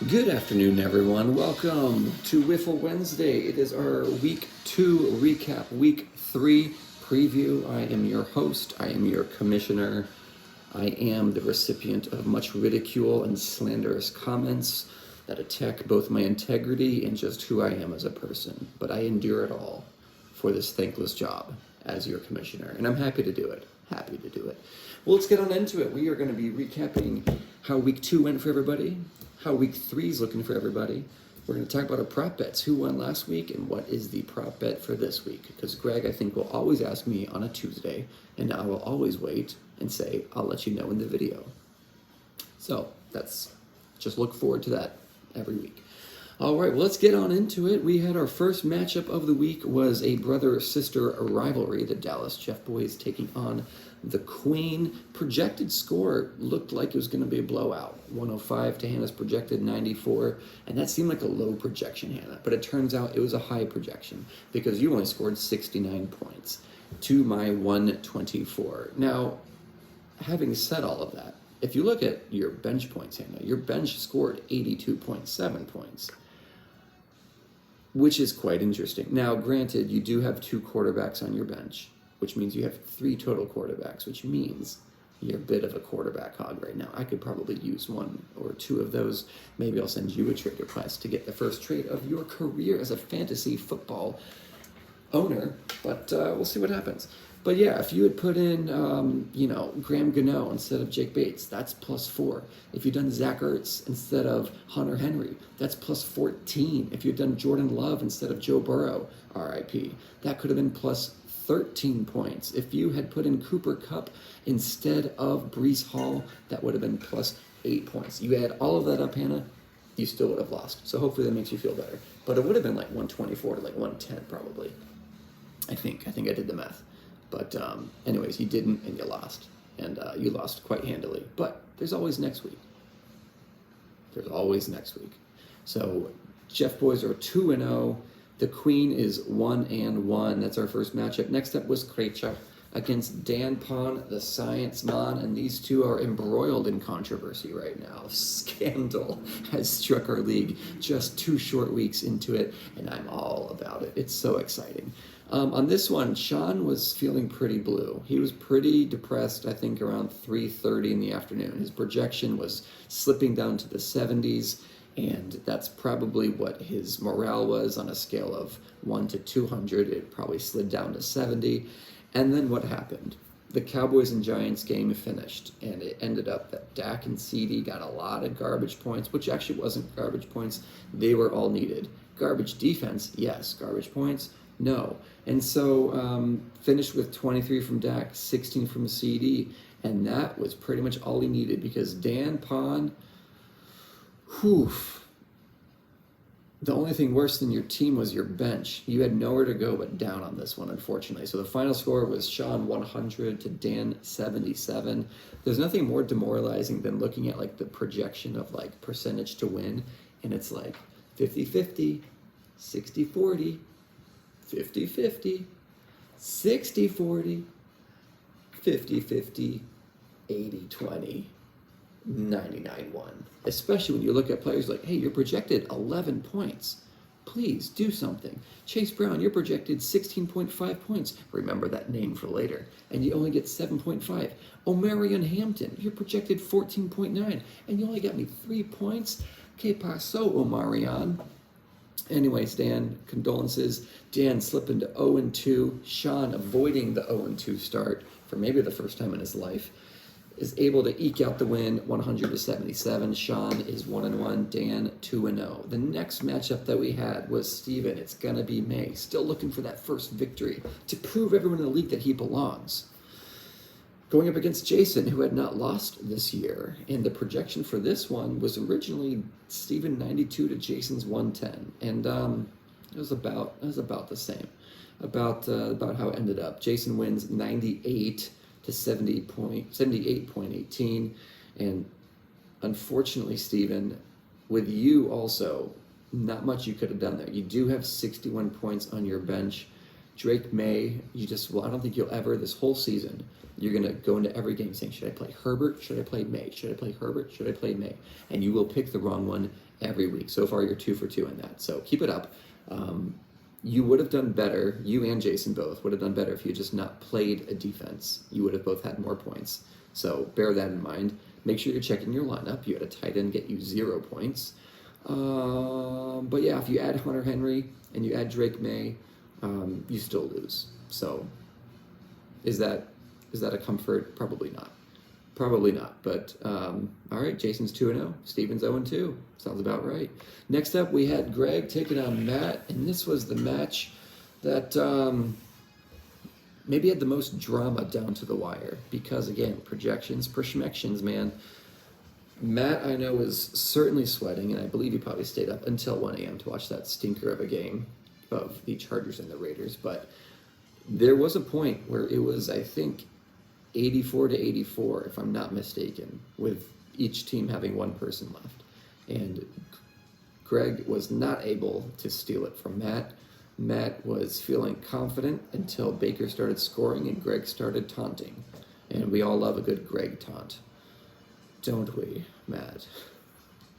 Good afternoon, everyone. Welcome to Wiffle Wednesday. It is our Week 2 recap, Week 3 preview. I am your host. I am your commissioner. I am the recipient of much ridicule and slanderous comments that attack both my integrity and just who I am as a person. But I endure it all for this thankless job as your commissioner, and I'm happy to do it. Happy to do it. Well, let's get on into it. We are going to be recapping how Week 2 went for everybody, how Week 3 is looking for everybody. We're going to talk about our prop bets, who won last week, and what is the prop bet for this week. Because Greg, I think, will always ask me on a Tuesday, and I will always wait and say, I'll let you know in the video. So just look forward to that every week. All right, well, let's get on into it. We had our first matchup of the week was a brother-sister rivalry. The Dallas Jeff Boys taking on the Queen. Projected score looked like it was going to be a blowout. 105 to Hannah's projected 94, and that seemed like a low projection, Hannah. But it turns out it was a high projection because you only scored 69 points to my 124. Now, having said all of that, if you look at your bench points, Hannah, your bench scored 82.7 points, which is quite interesting. Now, granted, you do have 2 quarterbacks on your bench, which means you have 3 total quarterbacks, which means you're a bit of a quarterback hog right now. I could probably use 1 or 2 of those. Maybe I'll send you a trade request to get the first trade of your career as a fantasy football owner, but we'll see what happens. But yeah, if you had put in, Graham Gano instead of Jake Bates, that's +4. If you'd done Zach Ertz instead of Hunter Henry, that's +14. If you'd done Jordan Love instead of Joe Burrow, RIP, that could have been +13 points. If you had put in Cooper Kupp instead of Breece Hall, that would have been +8 points. You add all of that up, Hannah, you still would have lost. So hopefully that makes you feel better. But it would have been like 124 to like 110 probably. I think I did the math. But anyways, you didn't, and you lost. And you lost quite handily. But there's always next week. There's always next week. So Jeff Boys are 2-0. The Queen is 1-1. That's our first matchup. Next up was Krecha against Dan Pon, the Science Man. And these two are embroiled in controversy right now. Scandal has struck our league just 2 short weeks into it. And I'm all about it. It's so exciting. On this one, Sean was feeling pretty blue. He was pretty depressed, I think, around 3:30 in the afternoon. His projection was slipping down to the 70s, and that's probably what his morale was on a scale of 1 to 200. It probably slid down to 70. And then what happened? The Cowboys and Giants game finished, and it ended up that Dak and CD got a lot of garbage points, which actually wasn't garbage points. They were all needed. Garbage defense, yes. Garbage points, no. And so finished with 23 from Dak, 16 from CD, and that was pretty much all he needed because Dan Pon, the only thing worse than your team was your bench. You had nowhere to go but down on this one, unfortunately. So the final score was Sean 100 to Dan 77. There's nothing more demoralizing than looking at like the projection of like percentage to win, and it's like 50-50, 60-40, 50-50, 60-40, 50-50, 80-20, 99-1. Especially when you look at players like, hey, you're projected 11 points. Please do something. Chase Brown, you're projected 16.5 points. Remember that name for later. And you only get 7.5. Omarion Hampton, you're projected 14.9. And you only got me 3 points. Que paso, Omarion? Anyways, Dan, condolences. Dan slipping to 0-2. Sean, avoiding the 0-2 start for maybe the first time in his life, is able to eke out the win 100 to 77. Sean is 1-1. Dan 2-0. The next matchup that we had was Steven. It's going to be May. Still looking for that first victory to prove everyone in the league that he belongs. Going up against Jason, who had not lost this year. And the projection for this one was originally Steven 92 to Jason's 110. And it was about the same. About how it ended up. Jason wins 98 to 78.18. And unfortunately, Steven, with you also, not much you could have done there. You do have 61 points on your bench. Drake May, I don't think you'll ever, this whole season, you're going to go into every game saying, should I play Herbert? Should I play May? Should I play Herbert? Should I play May? And you will pick the wrong one every week. So far, you're 2 for 2 in that. So keep it up. You would have done better, you and Jason both would have done better if you just not played a defense. You would have both had more points. So bear that in mind. Make sure you're checking your lineup. You had a tight end get you 0 points. But yeah, if you add Hunter Henry and you add Drake May, you still lose. So is that a comfort? Probably not. Probably not. But all right, Jason's 2-0. Steven's 0-2. Sounds about right. Next up, we had Greg taking on Matt, and this was the match that maybe had the most drama down to the wire. Because again, projections, man. Matt, I know, is certainly sweating, and I believe he probably stayed up until 1 a.m. to watch that stinker of a game of the Chargers and the Raiders. But there was a point where it was, I think, 84-84, if I'm not mistaken, with each team having one person left. And Greg was not able to steal it from Matt. Matt was feeling confident until Baker started scoring and Greg started taunting. And we all love a good Greg taunt. Don't we, Matt?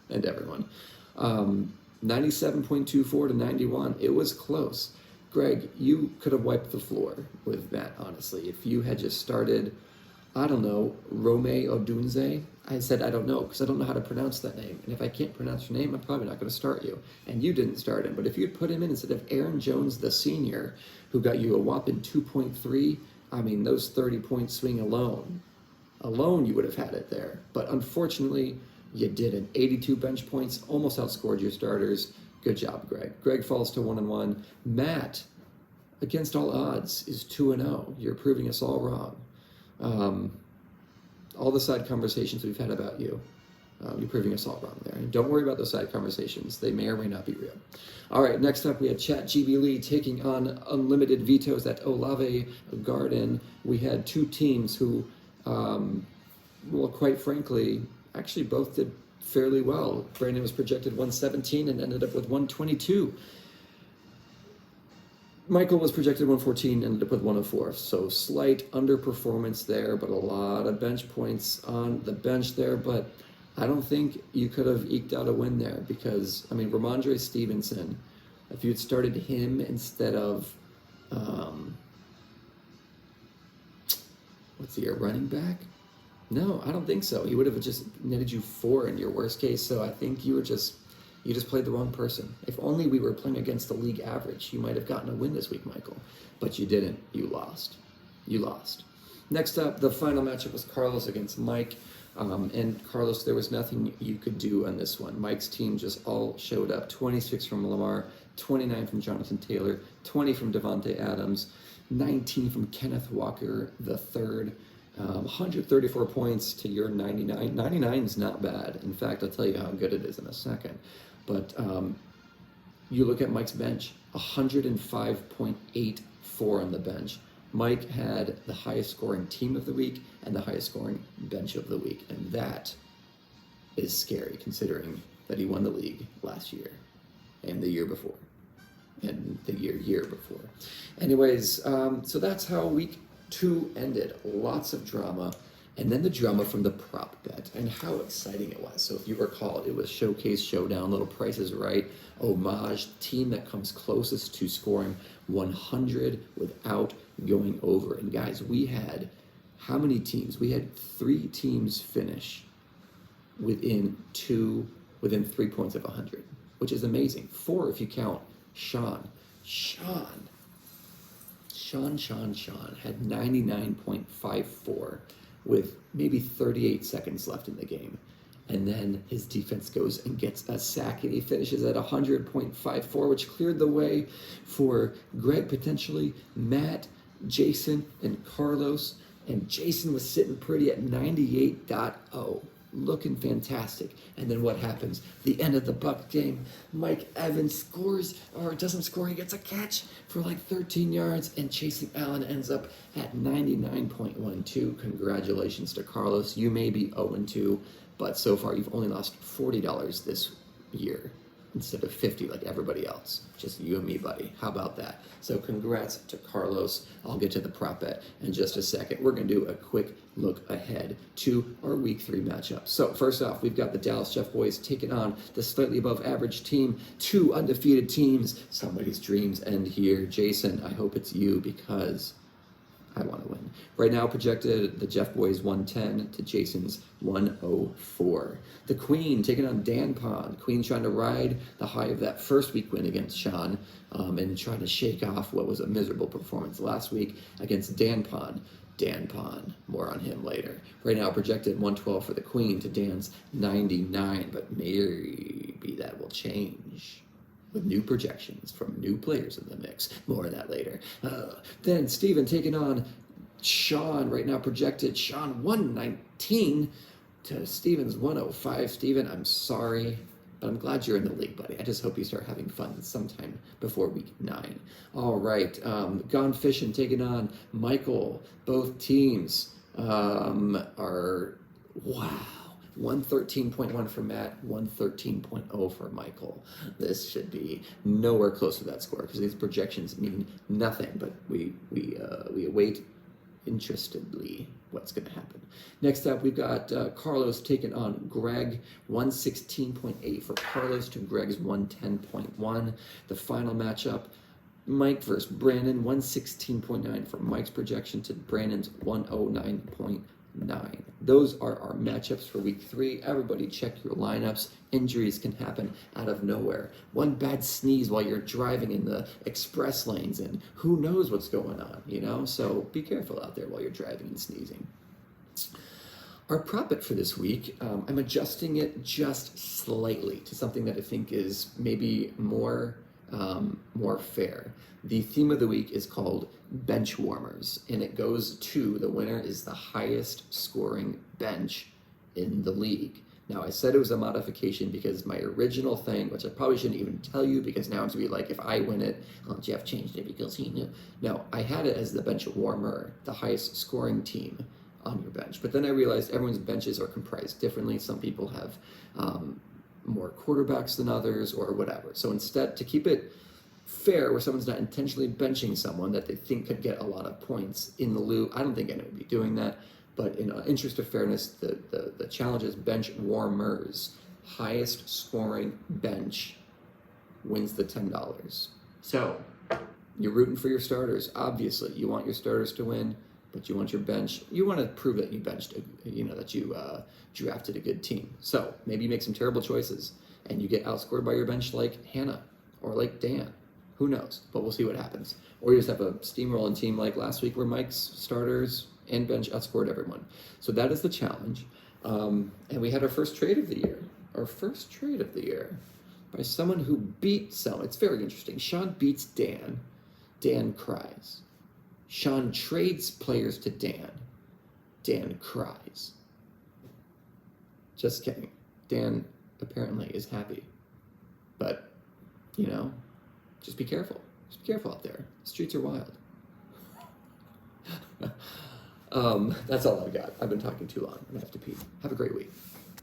And everyone. 97.24 to 91. It was close. Greg, you could have wiped the floor with Matt, honestly. If you had just started, I don't know, Rome Odunze. I said I don't know because I don't know how to pronounce that name. And if I can't pronounce your name, I'm probably not going to start you. And you didn't start him. But if you'd put him in instead of Aaron Jones, the senior, who got you a whopping 2.3, I mean, those 30-point swing alone, you would have had it there. But unfortunately, you didn't. 82 bench points, almost outscored your starters. Good job, Greg. Greg falls to 1-1. Matt, against all odds, is 2-0. You're proving us all wrong. All the side conversations we've had about you, you're proving us all wrong there. And don't worry about those side conversations. They may or may not be real. All right, next up we had ChatGB Lee taking on Unlimited Vetoes at Olave Garden. We had two teams who, well, quite frankly, actually both did fairly well. Brandon was projected 117 and ended up with 122. Michael was projected 114 and ended up with 104. So slight underperformance there, but a lot of bench points on the bench there. But I don't think you could have eked out a win there because, I mean, Ramondre Stevenson, if you had started him instead of, what's he, a running back? No, I don't think so. He would have just netted you 4 in your worst case. So I think you just played the wrong person. If only we were playing against the league average, you might have gotten a win this week, Michael. But you didn't. You lost. Next up, the final matchup was Carlos against Mike. And Carlos, there was nothing you could do on this one. Mike's team just all showed up. 26 from Lamar, 29 from Jonathan Taylor, 20 from Devontae Adams, 19 from Kenneth Walker III. 134 points to your 99. 99 is not bad. In fact, I'll tell you how good it is in a second. But you look at Mike's bench, 105.84 on the bench. Mike had the highest scoring team of the week and the highest scoring bench of the week. And that is scary considering that he won the league last year and the year before and the year before. Anyways, so that's how week 2 ended. Lots of drama. And then the drama from the prop bet and how exciting it was. So if you recall, it was Showcase Showdown, Little Price is Right, homage, team that comes closest to scoring 100 without going over. And guys, we had how many teams? We had 3 teams finish within 3 points of 100, which is amazing. 4 if you count Sean had 99.54 with maybe 38 seconds left in the game. And then his defense goes and gets a sack, and he finishes at 100.54, which cleared the way for Greg, potentially, Matt, Jason, and Carlos. And Jason was sitting pretty at 98.0. Looking fantastic. And then what happens? The end of the Buck game, Mike Evans scores, or doesn't score, he gets a catch for like 13 yards, and Chasing Allen ends up at 99.12. Congratulations to Carlos. You may be 0-2, but so far you've only lost $40 this year. instead of 50 like everybody else. Just you and me, buddy. How about that? So congrats to Carlos. I'll get to the prop bet in just a second. We're going to do a quick look ahead to our Week 3 matchup. So first off, we've got the Dallas Jeff Boys taking on the slightly above average team. 2 undefeated teams. Somebody's dreams end here. Jason, I hope it's you because I want to win. Right now projected the Jeff Boys 110 to Jason's 104. The Queen taking on Dan Pond. Queen trying to ride the high of that first week win against Sean and trying to shake off what was a miserable performance last week against Dan Pond. Dan Pond, more on him later. Right now projected 112 for the Queen to Dan's 99, but maybe that will change with new projections from new players in the mix. More of that later. Then Steven taking on Sean, right now projected Sean 119 to Steven's 105. Steven, I'm sorry, but I'm glad you're in the league, buddy. I just hope you start having fun sometime before week 9. All right, Gone Fishing taking on Michael. Both teams are, wow. 113.1 for Matt, 113.0 for Michael. This should be nowhere close to that score because these projections mean nothing, but we await interestedly what's going to happen. Next up, we've got Carlos taking on Greg, 116.8 for Carlos to Greg's 110.1. The final matchup, Mike versus Brandon, 116.9 for Mike's projection to Brandon's 109.9. Those are our matchups for week 3. Everybody check your lineups. Injuries can happen out of nowhere. One bad sneeze while you're driving in the express lanes, and who knows what's going on, you know? So be careful out there while you're driving and sneezing. Our prop bet for this week, I'm adjusting it just slightly to something that I think is maybe more fair. The theme of the week is called bench warmers, and it goes to the winner is the highest scoring bench in the league. Now, I said it was a modification because my original thing, which I probably shouldn't even tell you because now it's going to be like, if I win it, well, Jeff changed it because he knew. No, I had it as the bench warmer, the highest scoring team on your bench. But then I realized everyone's benches are comprised differently. Some people have more quarterbacks than others or whatever. So instead, to keep it fair, where someone's not intentionally benching someone that they think could get a lot of points in the lieu, I don't think anyone would be doing that. But in interest of fairness, the challenge is bench warmers. Highest scoring bench wins the $10. So you're rooting for your starters. Obviously, you want your starters to win, but you want your bench. You want to prove that you benched, that you drafted a good team. So maybe you make some terrible choices and you get outscored by your bench like Hannah or like Dan. Who knows? But we'll see what happens. Or you just have a steamrolling team like last week where Mike's starters and bench outscored everyone. So that is the challenge. And we had our first trade of the year. Our first trade of the year by someone who beat someone. It's very interesting. Sean beats Dan. Dan cries. Sean trades players to Dan. Dan cries. Just kidding. Dan apparently is happy. But, just be careful. Just be careful out there. The streets are wild. That's all I've got. I've been talking too long. I'm going to have to pee. Have a great week.